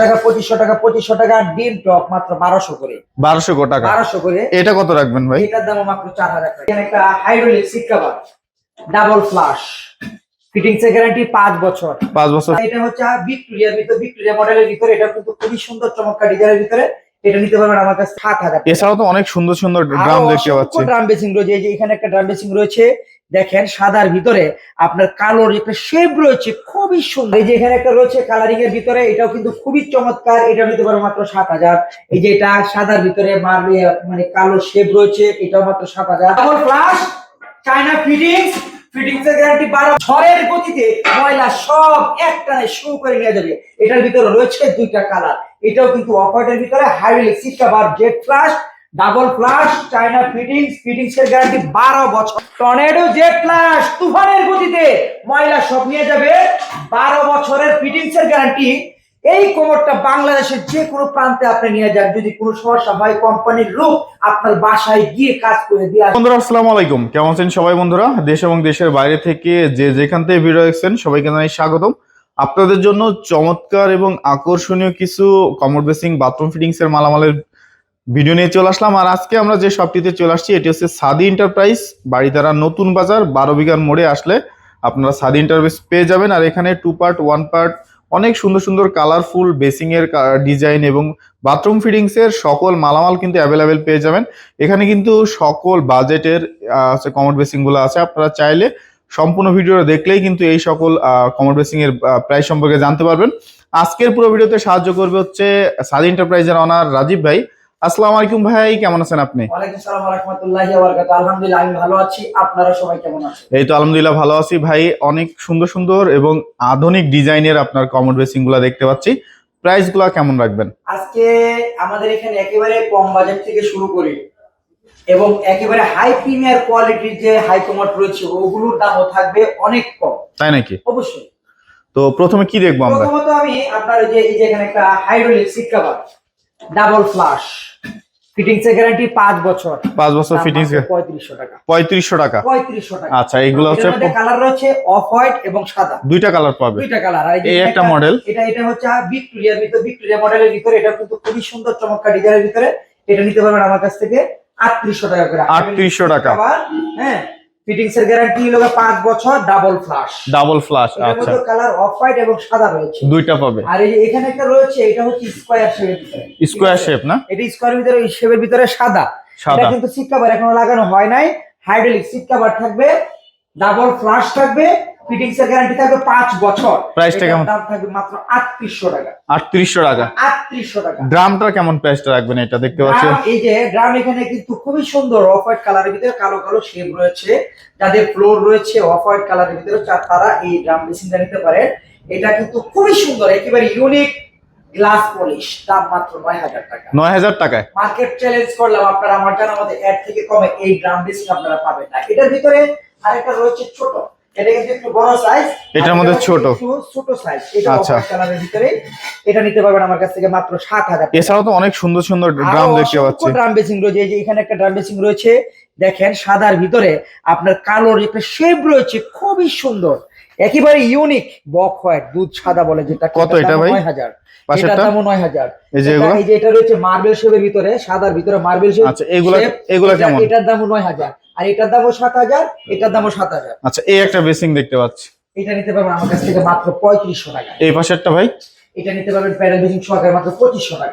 টাকা 2500 টাকা ডিম টপ মাত্র 1200 করে। 1200 করে। এটা কত রাখবেন ভাই? এটার দাম মাত্র 4000 টাকা। এখানে একটা hydraulic seat cover double flush, fittings এর গ্যারান্টি 5 বছর। 5 বছর। এটা হচ্ছে ভিক্টোরিয়া মডেলের ভিতরে, এটা কিন্তু খুবই সুন্দর চমৎকার ডিজাইনের ভিতরে। এটা নিতে পারবেন আমার কাছে 7000 টাকা। এছাড়াও তো অনেক সুন্দর সুন্দর ড্রাম দেখতে পাচ্ছি। ড্রাম বেসিং রয়েছে, এই যে এখানে একটা ড্রাম বেসিং রয়েছে, দেখেন সাদার ভিতরে আপনার কালোর একটা শেপ রয়েছে, খুবই সুন্দর। এই যে এখানে একটা রয়েছে কালারিং এর ভিতরে, এটাও কিন্তু খুবই চমৎকার। এটা নিতে পারবো মাত্র 7000। এই যে এটা সাদার ভিতরে মানে কালো শেপ রয়েছে, এটাও মাত্র 7000। ডাবল ফ্লাশ, চায়না ফিটিংস এর গ্যারান্টি 12। ঝড়ের গতিতে ময়লা সব একটানে শু করে নিয়ে যাবে। এটার ভিতরে রয়েছে দুইটা কালার। এটাও কিন্তু অফ হোয়াইটের ভিতরে hydraulic seat cover, jet flush, double flush, China fittings এর গ্যারান্টি 12 বছর। টর্নেডো জেট ফ্লাশ, তুফানের গতিতে ময়লা সব নিয়ে যাবে, 12 বছরের ফিটিংস এর গ্যারান্টি। এই কোমরটা বাংলাদেশের যে কোনো প্রান্তে আপনি নিয়ে যান, যদি কোনো সমস্যা হয় কোম্পানির লোক আপনার বাসায় গিয়ে কাজ করে দিয়ে আসবে। বন্ধুরা আসসালামু আলাইকুম, কেমন আছেন সবাই? বন্ধুরা দেশ এবং দেশের বাইরে থেকে যে যেখান থেকে ভিডিও দেখছেন সবাইকে জানাই স্বাগতম। আপনাদের জন্য চমৎকার এবং আকর্ষণীয় কিছু কমোড বেসিং বাথরুম ফিটিংস এর মালামালের ভিডিও নিয়ে চলে আসলাম। আর আজকে আমরা যে শপটিতে চলে আসছি এটি হচ্ছে সাদি এন্টারপ্রাইজ, বাড়িধারা নতুন বাজার 12 বিঘার মোড়ে আসলে আপনারা সাদি এন্টারপ্রাইজ পেয়ে যাবেন। আর এখানে 2 পার্ট 1 পার্ট অনেক সুন্দর সুন্দর কালারফুল বেসিং এর ডিজাইন এবং বাথরুম ফিটিংস এর সকল মালামাল কিন্তু অ্যাভেলেবেল পেয়ে যাবেন। এখানে কিন্তু সকল বাজেটের কমোড বেসিং গুলো আছে। আপনারা চাইলে সম্পূর্ণ ভিডিওটা দেখলেই কিন্তু এই সকল কমোড বেসিং এর প্রাইস সম্পর্কে জানতে পারবেন। আজকের পুরো ভিডিওতে সাহায্য করবে হচ্ছে সাদি এন্টারপ্রাইজের অনার রাজীব ভাই। আসসালামু আলাইকুম ভাই, কেমন আছেন আপনি? ওয়ালাইকুম সালাম ওয়া রাহমাতুল্লাহি ওয়া বারাকাতুহু। আলহামদুলিল্লাহ আমি ভালো আছি, আপনারা সবাই কেমন আছেন? এই তো আলহামদুলিল্লাহ ভালো আছি ভাই। অনেক সুন্দর সুন্দর এবং আধুনিক ডিজাইনের আপনার কমোড বেসিং গুলা দেখতে পাচ্ছি। প্রাইস গুলা কেমন রাখবেন? আজকে আমাদের এখানে একেবারে কম বাজেট থেকে শুরু করি এবং একেবারে হাই প্রিমিয়ার কোয়ালিটির যে হাই কমোড রয়েছে ওগুলোর দামও থাকবে অনেক কম। তাই নাকি? অবশ্যই। তো প্রথমে কি দেখবো আমরা? প্রথমত আমি আপনার এই যে এখানে একটা hydraulic seat cover double flush, fittings এর গ্যারান্টি 5 বছর। 5 বছর ফিটিংস 3500 টাকা। 3500 টাকা। 3500 টাকা। আচ্ছা, এগুলো হচ্ছে কালার রয়েছে অফ হোয়াইট এবং সাদা, দুইটা কালার পাবে। দুইটা কালার। আর এই একটা মডেল, এটা হচ্ছে ভিক্টোরিয়া মডেলের ভিতরে, এটা কিন্তু খুবই সুন্দর চমৎকার ডিজাইনের ভিতরে। এটা নিতে পারবেন আমার কাছ থেকে 3800 টাকা করে। 3800 টাকা। হ্যাঁ, ফিটিংস এর গ্যারান্টি হলো 5 বছর, ডাবল ফ্লাশ। Double flush. আচ্ছা, কালার অফ হোয়াইট এবং সাদা রয়েছে, দুইটা পাবে। আর এই যে এখানে একটা রয়েছে, এটা হচ্ছে স্কয়ার শেপের ভিতরে। স্কয়ার শেপ না? এটা স্কয়ার ভিতরে, এই শেপের ভিতরে সাদা। এটা কিন্তু সিট কভার এখনো লাগানো হয় নাই। হাইড্রোলিক সিট কভার থাকবে, ডাবল ফ্লাশ থাকবে, ফিটিংস এর গ্যারান্টি থাকবে 5 বছর। প্রাইসটা কেমন? দাম থাকবে মাত্র 3800 টাকা। 3800 টাকা। 3800 টাকা। ড্রামটা কেমন প্রাইসটা রাখবেন? এটা দেখতে পাচ্ছি এই যে ড্রাম এখানে কিন্তু খুবই সুন্দর অফ হোয়াইট কালারের ভিতরে কালো কালো শেপ রয়েছে। যাদের ফ্লোর রয়েছে অফ হোয়াইট কালারের ভিতরে তারা এই ড্রাম মেশিনটা নিতে পারেন। এটা কিন্তু খুবই সুন্দর, একেবারে ইউনিক গ্লাস পলিশ। দাম মাত্র 9000 টাকা। 9000 টাকায় মার্কেট চ্যালেঞ্জ করলাম, আপনারা আমার জানা আমাদের অ্যাড থেকে কমে এই ড্রাম মেশিন আপনারা পাবেন না। এটার ভিতরে আরেকটা রয়েছে ছোট, এটা কিন্তু একটু বড় সাইজ, এটার মধ্যে ছোট সাইজ। এটা আচ্ছা, কালারের ভিতরে। এটা নিতে পারবেন আমার কাছ থেকে মাত্র 7000 টাকা। এছাড়াও তো অনেক সুন্দর সুন্দর ড্রাম দেখতে পাচ্ছি। ড্রাম বেসিং রয়েছে, এই যে এখানে একটা ড্রাম বেসিং রয়েছে, দেখেন সাদার ভিতরে আপনার কালোর একটা শেপ রয়েছে, খুবই সুন্দর, একেবারে ইউনিক বক হোয়াইট দুধ সাদা বলে যেটা। কত এটা ভাই? 9000। পাশেরটা দাম 9000। এই যে এই যে এটা রয়েছে মার্বেল শেপের ভিতরে, সাদার ভিতরে মার্বেল শেপ। আচ্ছা, এগুলা কেমন? এটার দাম 9000, আর এটার দামও 7000, এটার দামও 7000। আচ্ছা, এই একটা বেসিং দেখতে পাচ্ছি, এটা নিতে পারবেন আমার কাছ থেকে মাত্র 3500 টাকা। এই পাশেরটা ভাই? এটা নিতে পারবেন প্যাডেল বেসিং সহকারে মাত্র 2500 টাকা।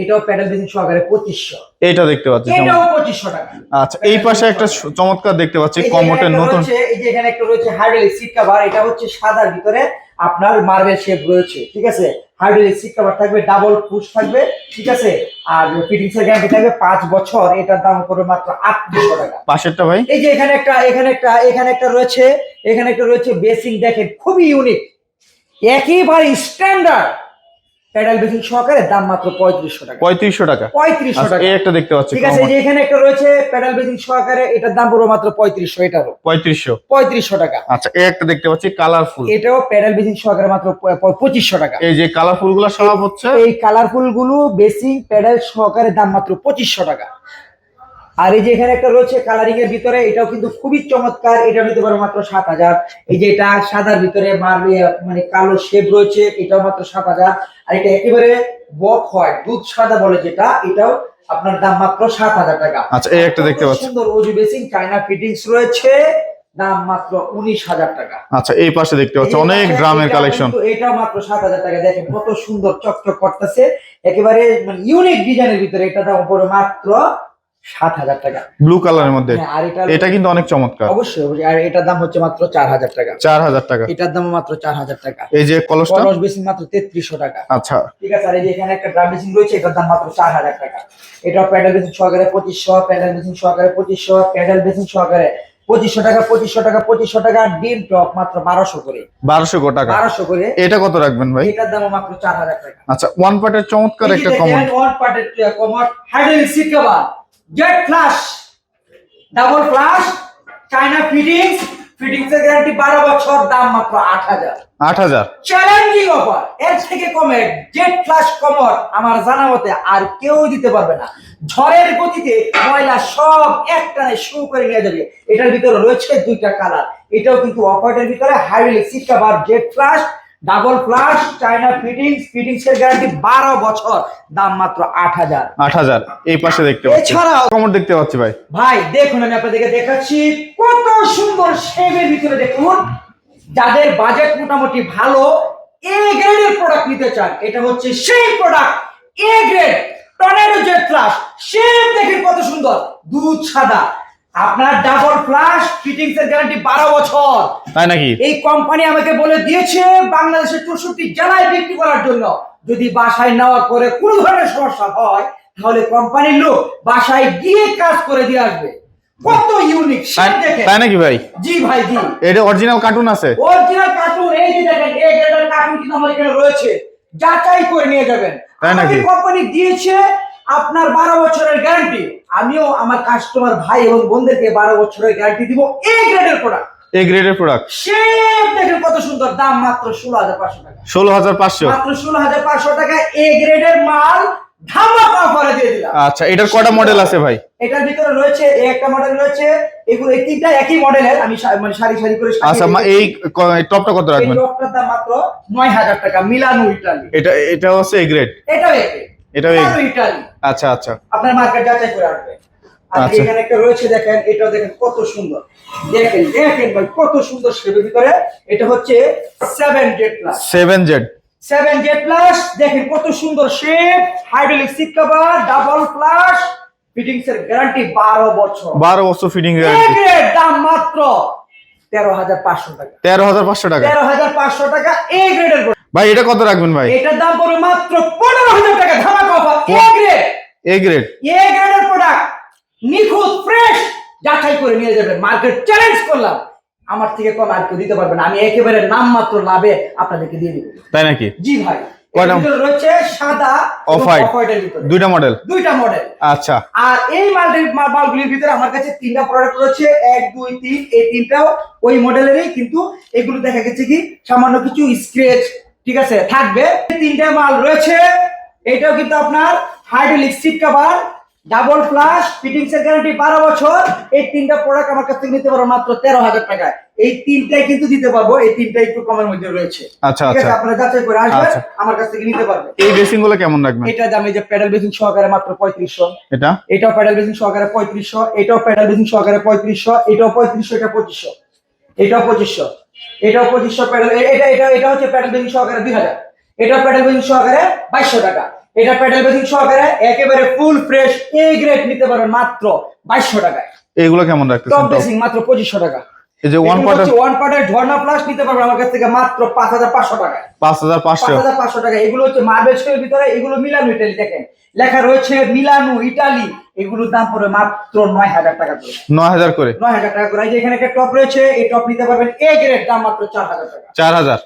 এটাও প্যাডেল বেসিং সহকারে 2500। এইটা দেখতে পাচ্ছি, এটাও 2500 টাকা। আচ্ছা, এই পাশে একটা চমৎকার দেখতে পাচ্ছি কমোডের নতুন। এই যে এখানে একটা রয়েছে হাইড্রোলিক সিট কভার, এটা হচ্ছে সাদার ভিতরে আপনার মার্বেল শেপ রয়েছে, ঠিক আছে। হাইড্রোলিক সিট কভার থাকবে, ডাবল পুশ থাকবে, ঠিক আছে। আর ফিটিংস এর গ্যারান্টি থাকবে 5 বছর। এটার দাম পড়বে মাত্র 3800 টাকা। পাশেরটা ভাই? এই যে এখানে একটা রয়েছে বেসিং, দেখেন খুবই ইউনিক, একেবারে স্ট্যান্ডার্ড প্যাডেল বেসিং সহকারে, দাম মাত্র 3500 টাকা। 3500 টাকা। 3500 টাকা। এই একটা দেখতে পাচ্ছি, ঠিক আছে। যে এখানে একটা রয়েছে প্যাডেল বেসিং সহকারে, এটার দাম পড়বে মাত্র 3500। এটারও 3500 টাকা। আচ্ছা, এই একটা দেখতে পাচ্ছি কালারফুল, এটাও প্যাডেল বেসিং সহকারে মাত্র 2500 টাকা। এই যে কালারফুল গুলো সব হচ্ছে, এই কালারফুল গুলো বেসিং প্যাডেল সহকারে দাম মাত্র 2500 টাকা। আর এই যে এখানে একটা রয়েছে কালারিং এর ভিতরে, এটাও কিন্তু খুবই চমৎকার, এটা নিতে পারো মাত্র 7,000। এই যে এটা সাদার ভিতরে মানে কালো শেপ রয়েছে, এটাও মাত্র 7,000। আর এটা একেবারে বক হয়, দুধ সাদা বলে যেটা, এটাও আপনার দাম মাত্র 7,000 টাকা। আচ্ছা, এই একটা দেখতে পাচ্ছি, সুন্দর ওজু বেসিং চায়না ফিটিংস রয়েছে, দাম মাত্র 19,000 টাকা। আচ্ছা, এই পাশে দেখতে পাচ্ছি অনেক ড্রামের কালেকশন, এটাও মাত্র 7,000 টাকা। দেখেন কত সুন্দর চকচক করতেছে, একেবারে মানে ইউনিক ডিজাইনের ভিতরে, এটা দাম পড়ে মাত্র 7,000 টাকা। ব্লু কালারের মধ্যে, হ্যাঁ, আর এটা কিন্তু অনেক চমৎকার। অবশ্যই অবশ্যই। আর এটার দাম হচ্ছে মাত্র 4,000 টাকা। 4,000 টাকা। এটার দাম মাত্র 4,000 টাকা। এই যে কলসটা, কলস বেসিন মাত্র 3300 টাকা। আচ্ছা, ঠিক আছে। আর এই যে এখানে একটা ড্রাম বেসিন রয়েছে, এটার দাম মাত্র 4,000 টাকা। এটা প্যাডেল বেসিন সহকারে 2500, প্যাডেল বেসিন সহকারে 2500, প্যাডেল বেসিন সহকারে 2500 টাকা, 2500 টাকা, 2500 টাকা। ডিম টপ মাত্র 1200 করে, 1200 টাকা। 1200 করে। এটা কত রাখবেন ভাই? এটার দাম মাত্র 4,000 টাকা। আচ্ছা, ওয়ান পার্টের চমৎকার একটা কমন, ওয়ান পার্টের common hydraulic seat cover, jet flush, double flush, China fittings, fittings এর গ্যারান্টি 12 বছর, দাম মাত্র 8,000। 8,000। চ্যালেঞ্জিং অফার, এর থেকে কমে জেট ফ্লাশ কমর আমার জানা মতে আর কেউ দিতে পারবে না। ঝড়ের গতিতে ময়লা সব একটানে শু করে নিয়ে যাবে। এটার ভিতরে রয়েছে দুইটা কালার, এটাও কিন্তু অফারের ভিতরে hydraulic seat cover, jet flush, double flush, China fittings, fittings এর গ্যারান্টি 12 বছর, দাম মাত্র 8,000। 8,000। এই পাশে দেখতে পাচ্ছি এছাড়াও কমর দেখতে পাচ্ছি ভাই। ভাই দেখুন, আমি আপনাদেরকে দেখাচ্ছি কত সুন্দর শেপের ভিতরে। দেখুন, যাদের বাজেট মোটামুটি ভালো, এ গ্রেডের প্রোডাক্ট নিতে চান, এটা হচ্ছে সেই product, A grade tornado jet flush. Shape দেখেন কত সুন্দর, দুধ সাদা। আপনার ডাবল ফ্লাশ, ফিটিংস এর গ্যারান্টি 12 বছর। তাই নাকি? এই কোম্পানি আমাকে বলে দিয়েছে বাংলাদেশের 64 জেলায় বিক্রি করার জন্য। যদি বাসায় নেওয়ার পরে কোনো ধরনের সমস্যা হয়, তাহলে কোম্পানির লোক বাসায় গিয়ে কাজ করে দিয়ে আসবে। কত ইউনিক শেপ দেখেন। তাই নাকি ভাই? জি ভাই, জি। এটা অরিজিনাল কার্টুন আছে? অরিজিনাল কার্টুন, এই যে দেখেন, এই গ্রেডের কার্টুন কিন্তু আমার এখানে রয়েছে, যাচাই করে নিয়ে যাবেন। তাই নাকি? কোম্পানি দিয়েছে আপনার 12 বছরের গ্যারান্টি। আমিও আমার কাস্টমার ভাই এবং বোনদেরকে 12 বছরের গ্যারান্টি দিব এই গ্রেডের প্রোডাক্ট। এই গ্রেডের প্রোডাক্ট, শেপ দেখেন কত সুন্দর, দাম মাত্র 16,500 টাকা। 16,500। মাত্র 16,500 টাকা এই গ্রেডের মাল ধামাকা অফারে দিয়ে দিলাম। আচ্ছা, এটার কয়টা মডেল আছে ভাই? এটার ভিতরে রয়েছে এই একটা মডেল রয়েছে, এগুলো এই তিনটা একই মডেলের, আমি মানে সারি সারি করে আচ্ছা, এই টপটা কত রাখবেন? এই টপটার দাম মাত্র 9,000 টাকা, মিলানো ইটালি। এটা হচ্ছে এই গ্রেড, এটাও একই, এটাও এই। মিলানো ইটালি। আচ্ছা আচ্ছা, আপনার মার্কেট যাচাই করে আসবে। আর আচ্ছা। এখানে একটা রয়েছে, দেখেন, এটাও দেখেন কত সুন্দর। দেখেন দেখেন ভাই কত সুন্দর শেপের ভিতরে। এটা হচ্ছে 7Z plus, 7Z। 7Z plus, দেখেন কত সুন্দর shape, hydraulic seat cover, double flush, fittings এর গ্যারান্টি 12 বছর। 12 বছর ফিটিং গ্যারান্টি। এর দাম মাত্র 13,500 টাকা। 13,500 টাকা। 13,500 টাকা এই গ্রেডের। ভাই এটা কত রাখবেন ভাই? এটার দাম পড়বে মাত্র 15,000 টাকা, ধামাকা অফার। এ গ্রেড, এই গ্রেড, এ গ্রেডের প্রোডাক্ট, নিখুঁত ফ্রেশ, যাচাই করে নিয়ে যাবেন। মার্কেট চ্যালেঞ্জ করলাম, আমার থেকে কম আর কেউ দিতে পারবে না। আমি একেবারে নাম মাত্র লাভে আপনাদেরকে দিয়ে দিব। তাই নাকি? জি ভাই। কয়টা রয়েছে সাদা অফ হোয়াইটের ভিতরে, দুইটা মডেল। দুইটা মডেল। আচ্ছা, আর এই মালগুলির ভিতরে আমার কাছে তিনটা প্রোডাক্ট রয়েছে, 1 2 3। এই তিনটাও ওই মডেলেরই, কিন্তু এগুলো দেখা গেছে কি সামান্য কিছু স্ক্র্যাচ, ঠিক আছে, থাকবে। তিনটা মাল রয়েছে। এটাও কিন্তু আপনার hydraulic seat cover, double flush, fittings এর গ্যারান্টি 12 বছর। এই তিনটা প্রোডাক্ট আমার কাছ থেকে নিতে পারো মাত্র 13,000 টাকায়। এই তিনটাই কিন্তু দিতে পারবো, এই তিনটা একটু কমের মধ্যে রয়েছে। আচ্ছা ঠিক আছে, আচ্ছা, আপনারা যাচাই করে আসবেন, আচ্ছা। আমার কাছ থেকে নিতে পারবেন। এই বেসিং গুলো কেমন রাখবেন? এটা দাম, এই যে প্যাডেল বেসিং সহকারে মাত্র 3500। এটাও প্যাডেল বেসিং সহকারে 3500, এটাও প্যাডেল বেসিং সহকারে 3500, এটাও 3500, এটা 2500, এটাও 2500, এটাও 2500 প্যাডেল। এটা হচ্ছে প্যাডেল বেসিং সহকারে 2000। এটাও প্যাডেল বেসিং সহকারে 2200 টাকা। এটা প্যাডেল বেসিং সহকারে একেবারে ফুল ফ্রেশ এ গ্রেড নিতে পারবেন মাত্র 2200 টাকায়। এইগুলো কেমন রাখতেছেন? টপ বেসিং মাত্র 2500 টাকা। এই যে ওয়ান পার্টের ঝর্ণা প্লাস নিতে পারবেন আমার কাছ থেকে মাত্র 5,500 টাকায়। 5,500 টাকা। এগুলো হচ্ছে মার্বেল শেপের ভিতরে, এগুলো মিলানো ইটালি। দেখেন লেখা রয়েছে মিলানো ইটালি। এগুলোর দাম পড়বে মাত্র 9,000 টাকা করে। 9,000 করে। 9,000 টাকা করে। এই যে এখানে একটা টপ রয়েছে, এই টপ নিতে পারবেন এ গ্রেড, দাম মাত্র 4,000 টাকা। 4,000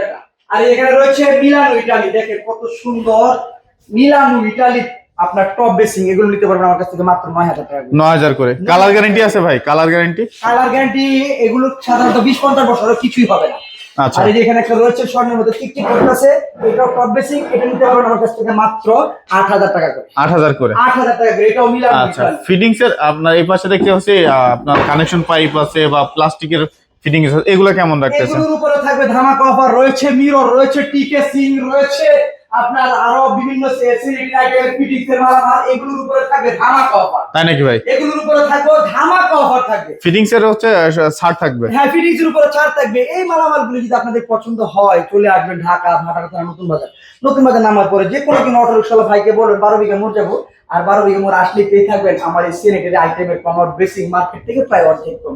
টাকা। আর এখানে রয়েছে মিলানো ইটালি, দেখেন কত সুন্দর মিলানো ইটালি আপনার টপ বেসিং। এগুলো নিতে পারবেন আমার কাছ থেকে মাত্র 9,000 টাকা। 9,000 করে। কালার গ্যারান্টি আছে ভাই? কালার গ্যারান্টি এগুলো সাধারণত 20-50 বছরের কিছুই হবে না। আচ্ছা। আর এই যে এখানে একটা রয়েছে স্বর্ণের মধ্যে টিকটিক করতেছে, এটাও টপ বেসিং, এটা নিতে পারবেন আমার কাছ থেকে মাত্র 8,000 টাকা করে। 8,000 করে। 8,000 টাকা করে, এটাও মিলান। আচ্ছা, ফিটিংস এর আপনার এই পাশে দেখতে হচ্ছে আপনার কানেকশন পাইপ আছে বা প্লাস্টিকের ফিটিংস আছে, এগুলো কেমন রাখতেছেন? এগুলোর উপরে থাকবে ধামাকা অফার, রয়েছে মিরর, রয়েছে টিকে সিং, রয়েছে আপনার আরো বিভিন্ন সেসিলিটি আইটেম ফিটিংস এর মালামাল, এগুলোর উপরে থাকবে ধামাকা অফার। তাই নাকি ভাই? এগুলোর উপরে থাকবে ধামাকা অফার থাকবে। ফিটিংস এর হচ্ছে ছাড় থাকবে। হ্যাঁ, ফিটিংস এর উপরে ছাড় থাকবে। এই মালামালগুলো যদি আপনাদের পছন্দ হয়, চলে আসবেন ঢাকা ভাটারতলা নতুন বাজার। নতুন বাজার নামার পরে যে কোনো কিনা অটো রিকশাওয়ালা ভাইকে বলবেন 12 বিঘা মোড় যাবো, আর 12 বিঘা মোড় আসলে পেয়ে থাকবেন আমার এই সেনেটারি আইটেমের কমর বেসিং মার্কেট থেকে প্রায় অর্ধেক কম।